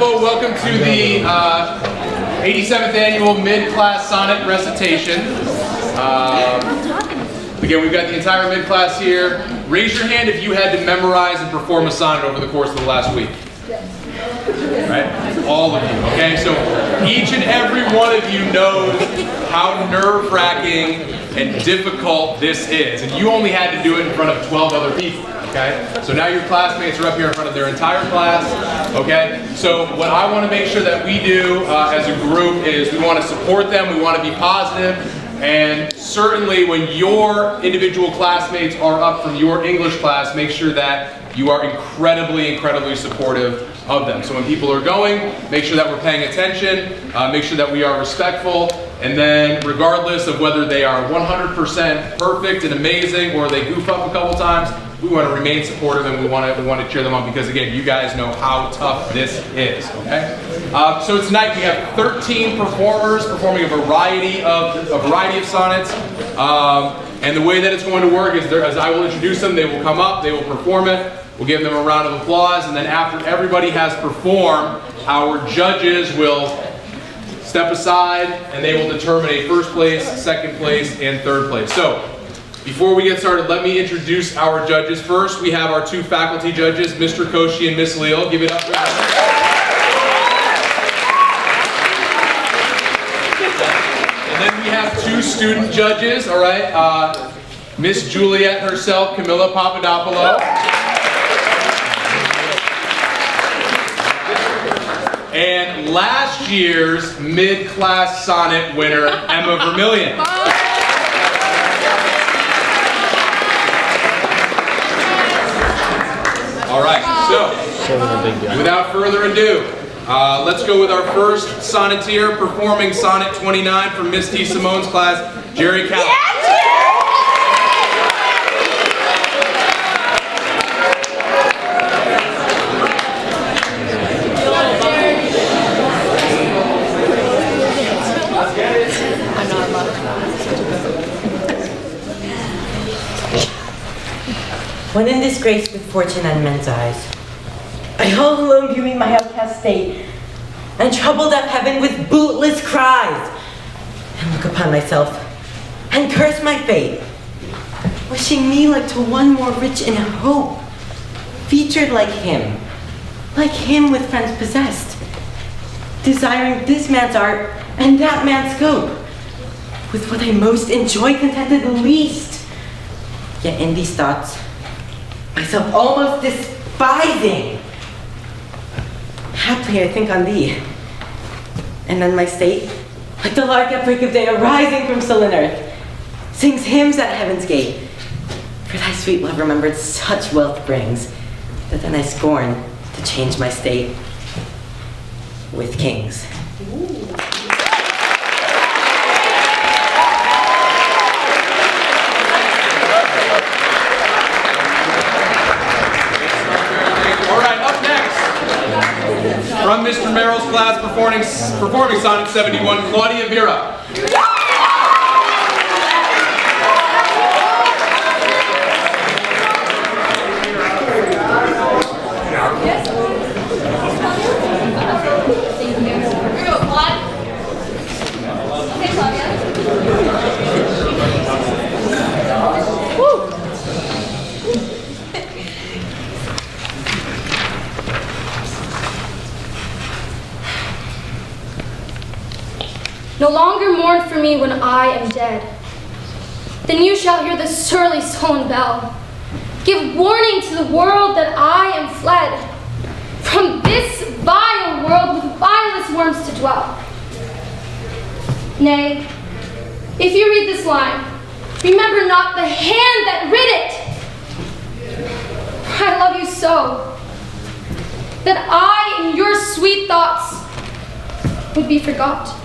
Bravo, welcome to the 87th annual mid-class sonnet recitation. Again, we've got the entire mid-class here. Raise your hand if you had to memorize and perform a sonnet over the course of the last week. Right? All of you, okay? So each and every one of you knows how nerve-wracking and difficult this is. And you only had to do it in front of 12 other people, okay? So now your classmates are up here in front of their entire class, okay? So what I want to make sure that we do as a group is we want to support them, we want to be positive, and certainly when your individual classmates are up from your English class, make sure that you are incredibly, incredibly supportive of them. So when people are going, make sure that we're paying attention, make sure that we are respectful, and then regardless of whether they are 100% perfect and amazing or they goof up a couple times, we want to remain supportive and we want to cheer them on because again, you guys know how tough this is, okay? So tonight we have 13 performers performing a variety of sonnets. And the way that it's going to work is as I will introduce them, they will come up, they will perform it. We'll give them a round of applause, and then after everybody has performed, our judges will step aside and they will determine a first place, second place, and third place. So, before we get started, let me introduce our judges. First, we have our two faculty judges, Mr. Koshi and Miss Leal. Give it up for them. And then we have two student judges, all right? Miss Juliet herself, Camilla Papadopoulou. And last year's mid-class sonnet winner, Emma Vermillion. All right, so without further ado, let's go with our first sonneteer performing Sonnet 29 from Miss D. Simone's class, Jerry Callum. When in disgrace with fortune and men's eyes, I all alone viewing my outcast state, and troubled up heaven with bootless cries, and look upon myself, and curse my fate, wishing me like to one more rich in hope, featured like him with friends possessed, desiring this man's art and that man's scope, with what I most enjoy contented the least, yet in these thoughts, myself almost despising. Haply I think on thee, and then my state, like the lark at break of day arising from sullen earth, sings hymns at heaven's gate. For thy sweet love remembered such wealth brings, that then I scorn to change my state with kings. From Mr. Merrill's class, performing Sonnet 71, Claudia Vera. No longer mourn for me when I am dead. Then you shall hear the surly sullen bell give warning to the world that I am fled from this vile world with vilest worms to dwell. Nay, if you read this line, remember not the hand that writ it. For I love you so that I in your sweet thoughts would be forgot.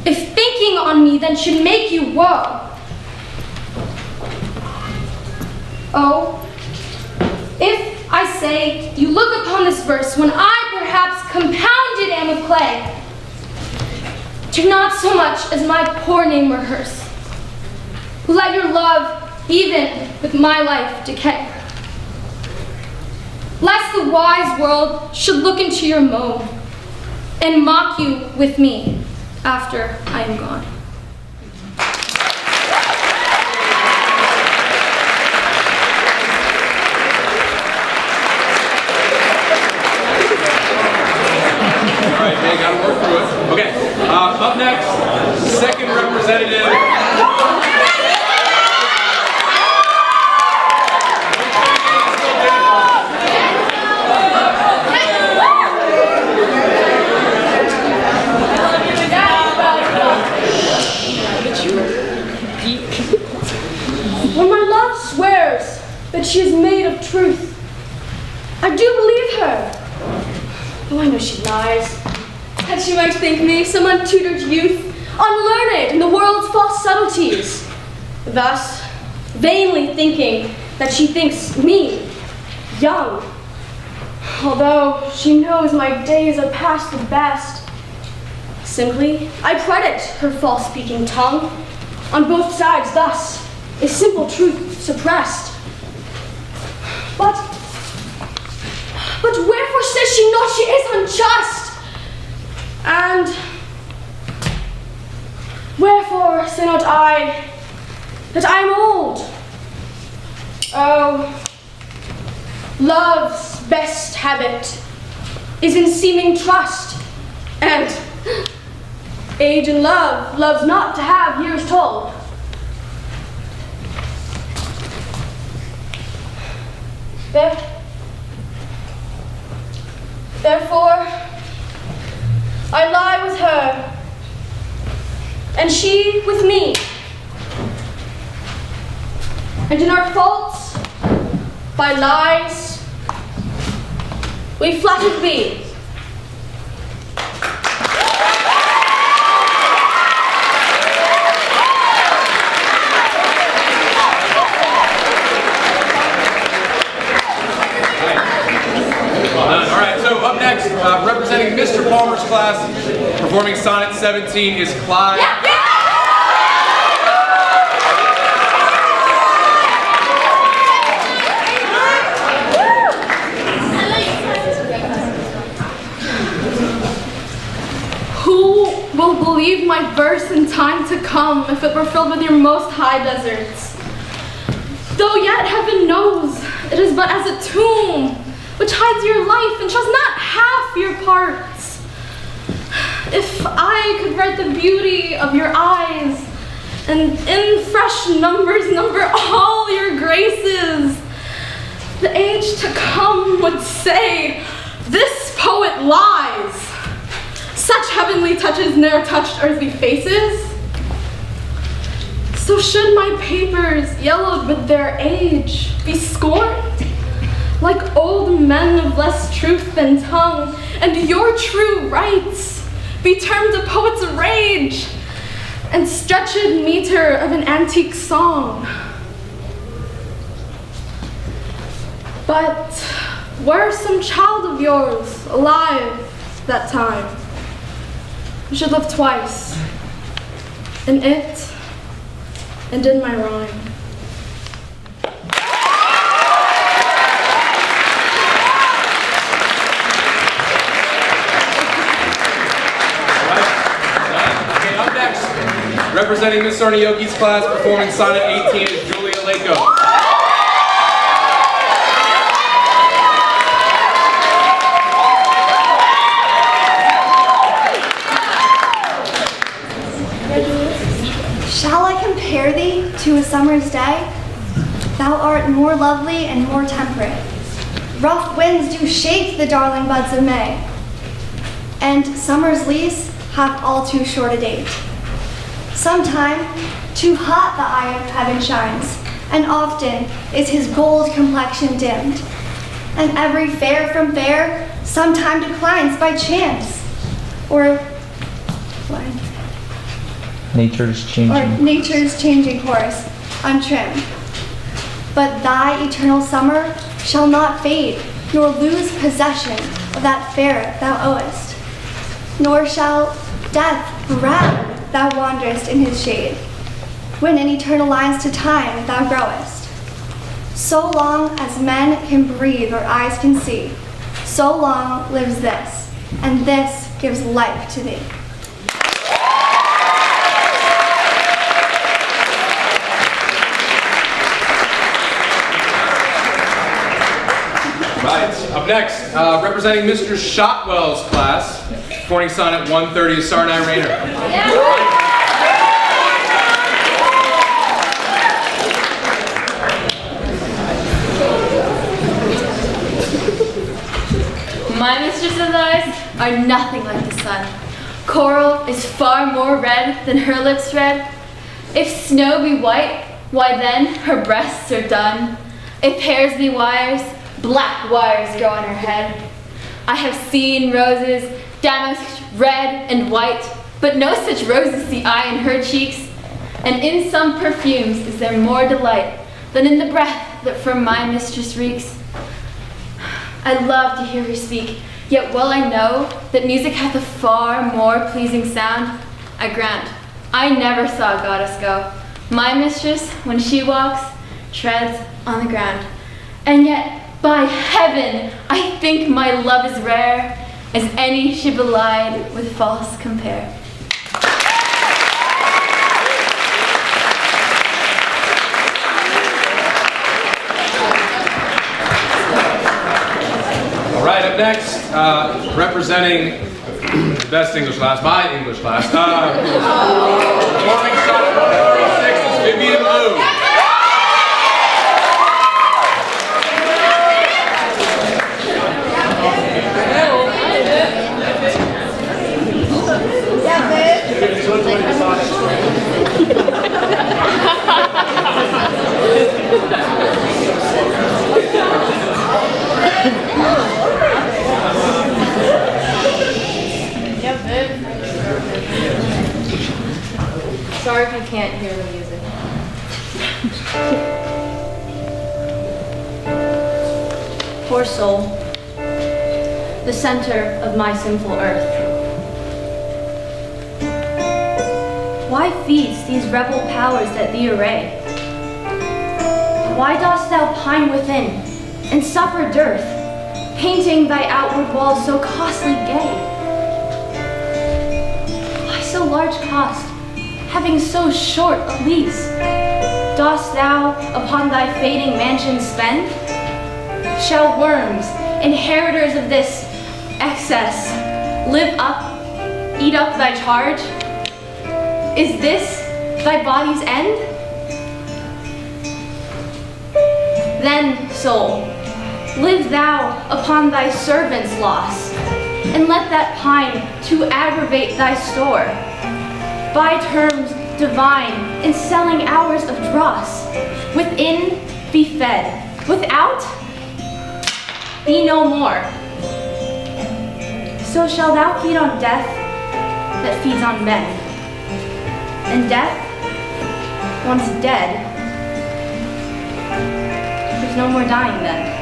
If thinking on me then should make you woe, oh, if I say you look upon this verse when I perhaps compounded am of clay, do not so much as my poor name rehearse, who let your love even with my life decay. lest the wise world should look into your moan and mock you with me after I am gone. All right, they gotta work through it. Okay, up next, second representative. When my love swears that she is made of truth, I do believe her. Oh, I know she lies. That she might think me some untutored youth, unlearned in the world's false subtleties. Thus, vainly thinking that she thinks me young, although she knows my days are past the best. Simply, I credit her false-speaking tongue. On both sides, thus, is simple truth suppressed. But wherefore says she not she is unjust? And wherefore say not I that I am old? Oh, love's best habit is in seeming trust, and age in love loves not to have years told. Therefore, I lie with her, and she with me. And in our faults, by lies, we flattered thee. Representing Mr. Palmer's class, performing Sonnet 17 is Clyde. Who will believe my verse in time to come if it were filled with your most high deserts? Though yet heaven knows it is but as a tomb which hides your life and shows not half your parts. If I could write the beauty of your eyes, and in fresh numbers number all your graces, the age to come would say, this poet lies. Such heavenly touches ne'er touched earthly faces. So should my papers, yellowed with their age, be scorned? Like old men of less truth than tongue, and your true rights be termed a poet's rage, and stretched meter of an antique song. But were some child of yours alive that time, you should live twice, in it and in my rhyme. Representing Ms. Sarnayoki's class, performing Sonnet 18 is Julia Lako. Shall I compare thee to a summer's day? Thou art more lovely and more temperate. Rough winds do shake the darling buds of May, and summer's lease hath all too short a date. Sometime too hot the eye of heaven shines, and often is his gold complexion dimmed. And every fair from fair sometime declines by chance, or nature's changing course, untrimmed. But thy eternal summer shall not fade, nor lose possession of that fair thou owest, nor shall death grab thou wanderest in his shade, when in eternal lines to time thou growest. So long as men can breathe or eyes can see, so long lives this, and this gives life to thee. Right, up next, representing Mr. Shotwell's class, performing Sonnet 130 is Sarnai Rayner. My mistress's eyes are nothing like the sun. Coral is far more red than her lips red. If snow be white, why then her breasts are dun. If hairs be wires, black wires grow on her head. I have seen roses damasked red and white, but no such roses see I in her cheeks. And in some perfumes is there more delight than in the breath that from my mistress reeks. I love to hear her speak, yet well I know that music hath a far more pleasing sound. I grant, I never saw a goddess go. My mistress, when she walks, treads on the ground. And yet, by heaven, I think my love is rare, as any she belied with false compare. All right, up next, representing the best English class, my English class, performing Sonnet 146 is Vivian Liu. Sorry if you can't hear the music. Poor soul, the center of my sinful earth. Why feast these rebel powers that thee array? Why dost thou pine within and suffer dearth, painting thy outward walls so costly gay? Why so large cost, having so short a lease? Dost thou upon thy fading mansion spend? Shall worms, inheritors of this excess, live up, eat up thy charge? Is this thy body's end? Then, soul, live thou upon thy servant's loss, and let that pine to aggravate thy store. By terms divine in selling hours of dross, within be fed, without be no more. So shall thou feed on death that feeds on men. And death, once dead, there's no more dying then.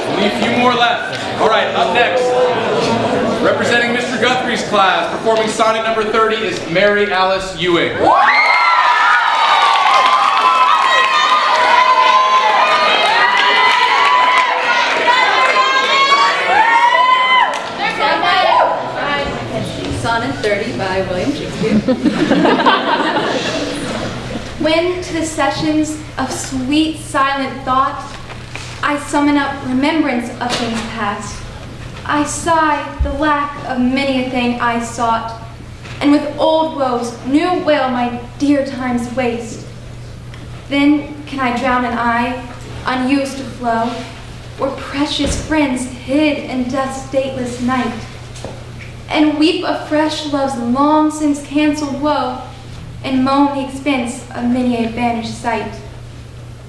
Only a few more left. All right, up next, representing Mr. Guthrie's class, performing Sonnet number 30 is Mary Alice Ewing. Sonnet 30 by William Shakespeare. When to the sessions of sweet silent thought I summon up remembrance of things past, I sigh the lack of many a thing I sought, and with old woes new wail my dear time's waste. Then can I drown an eye, unused to flow, where precious friends hid in death's dateless night, and weep afresh love's long since cancelled woe, and moan the expense of many a vanished sight.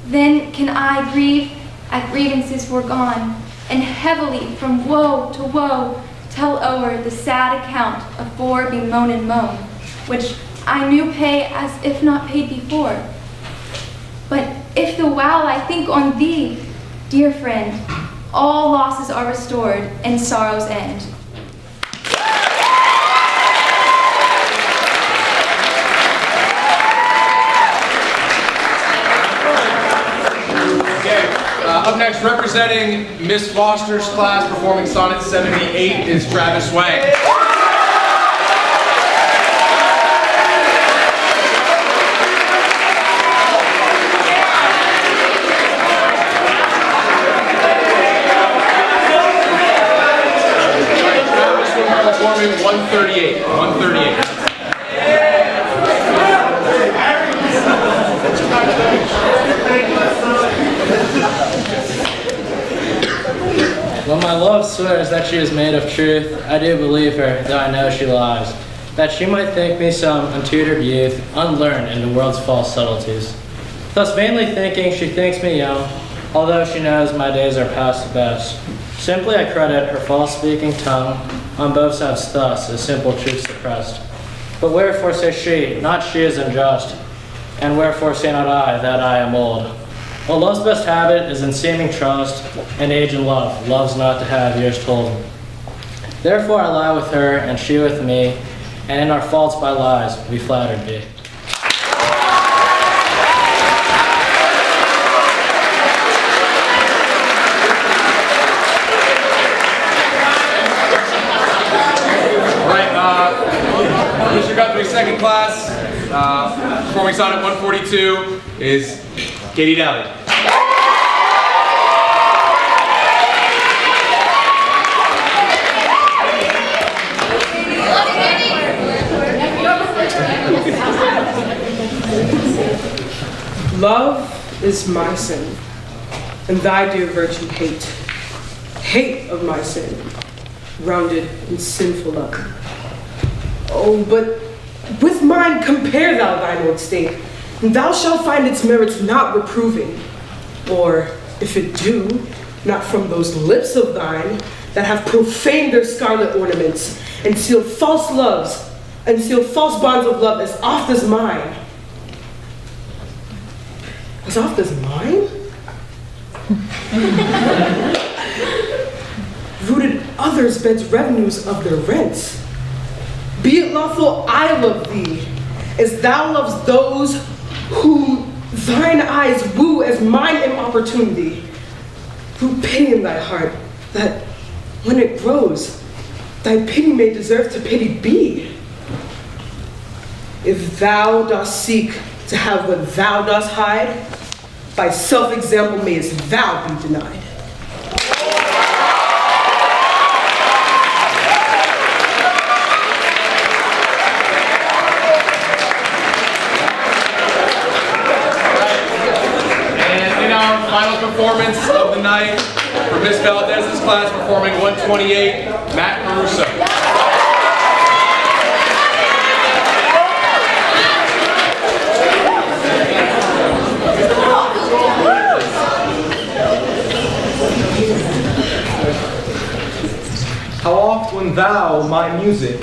Then can I grieve at grievances foregone, and heavily from woe to woe tell o'er the sad account of fore bemoaned moan, which I knew pay as if not paid before. But if the while I think on thee, dear friend, all losses are restored and sorrows end. Up next, representing Miss Foster's class, performing Sonnet 78, is Travis Wang. Travis will be performing 138. 138. When my love swears that she is made of truth, I do believe her, though I know she lies. That she might think me some untutored youth, unlearned in the world's false subtleties. Thus vainly thinking she thinks me young, although she knows my days are past the best. Simply I credit her false-speaking tongue, on both sides thus is simple truth suppressed. But wherefore says she, not she is unjust, and wherefore say not I, that I am old? Well, love's best habit is in seeming trust, and age and love loves not to have years told. Therefore I lie with her, and she with me, and in our faults by lies we flattered be. All right, Mr. Guthrie's second class, performing Sonnet 142, is Katie Daly. Love is my sin, and thy dear virtue hate. Hate of my sin, rounded in sinful love. Oh, but with mine compare thou thine own state, and thou shalt find its merits not reproving. Or, if it do, not from those lips of thine that have profaned their scarlet ornaments, and sealed false loves, and sealed false bonds of love as oft as mine. As oft as mine? Rooted others' beds revenues of their rents. Be it lawful I love thee, as thou lovest those whom thine eyes woo as mine importunity. Root pity in thy heart, that when it grows, thy pity may deserve to pity be. If thou dost seek to have what thou dost hide, by self-example mayest thou be denied. Final performance of the night for Miss Valdez's class, performing 128, Matt Caruso. How oft when thou my music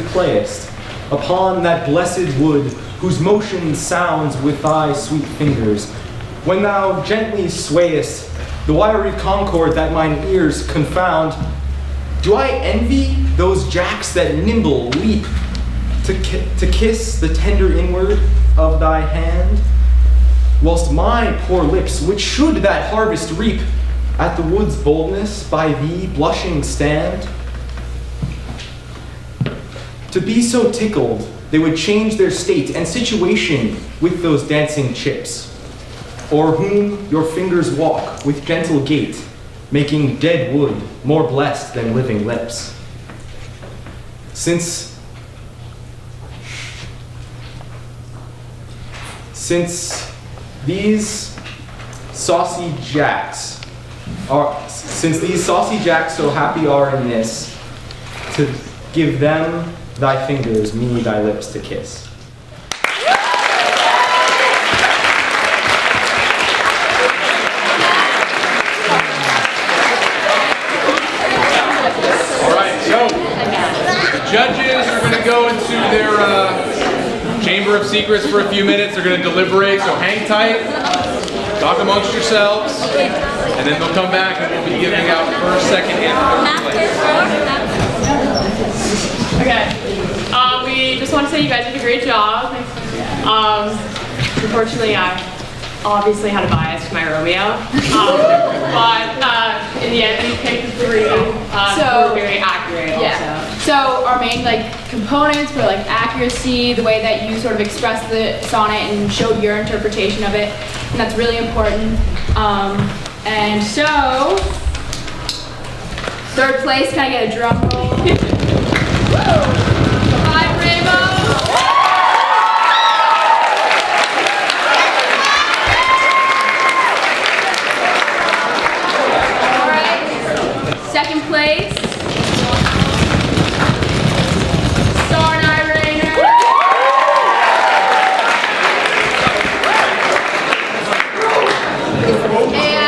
playest, upon that blessed wood, whose motion sounds with thy sweet fingers, when thou gently swayest the wiry concord that mine ears confound, do I envy those jacks that nimble leap to kiss the tender inward of thy hand? Whilst my poor lips, which should that harvest reap, at the wood's boldness by thee blushing stand? To be so tickled, they would change their state and situation with those dancing chips, or whom your fingers walk with gentle gait, making dead wood more blessed than living lips. Since these saucy jacks so happy are in this, to give them thy fingers, me thy lips to kiss. Judges are going to go into their Chamber of Secrets for a few minutes. They're going to deliberate, so hang tight. Talk amongst yourselves, and then they'll come back and we'll be giving out first, second, and third place. Okay. We just want to say you guys did a great job. Unfortunately, I obviously had a bias to my Romeo. But in the end, we picked 3 who were very accurate also. So our main components were accuracy, the way that you sort of expressed the sonnet and showed your interpretation of it, and that's really important. And so, 3rd place, can I get a drum roll? Five Rainbow! Alright, 2nd place. And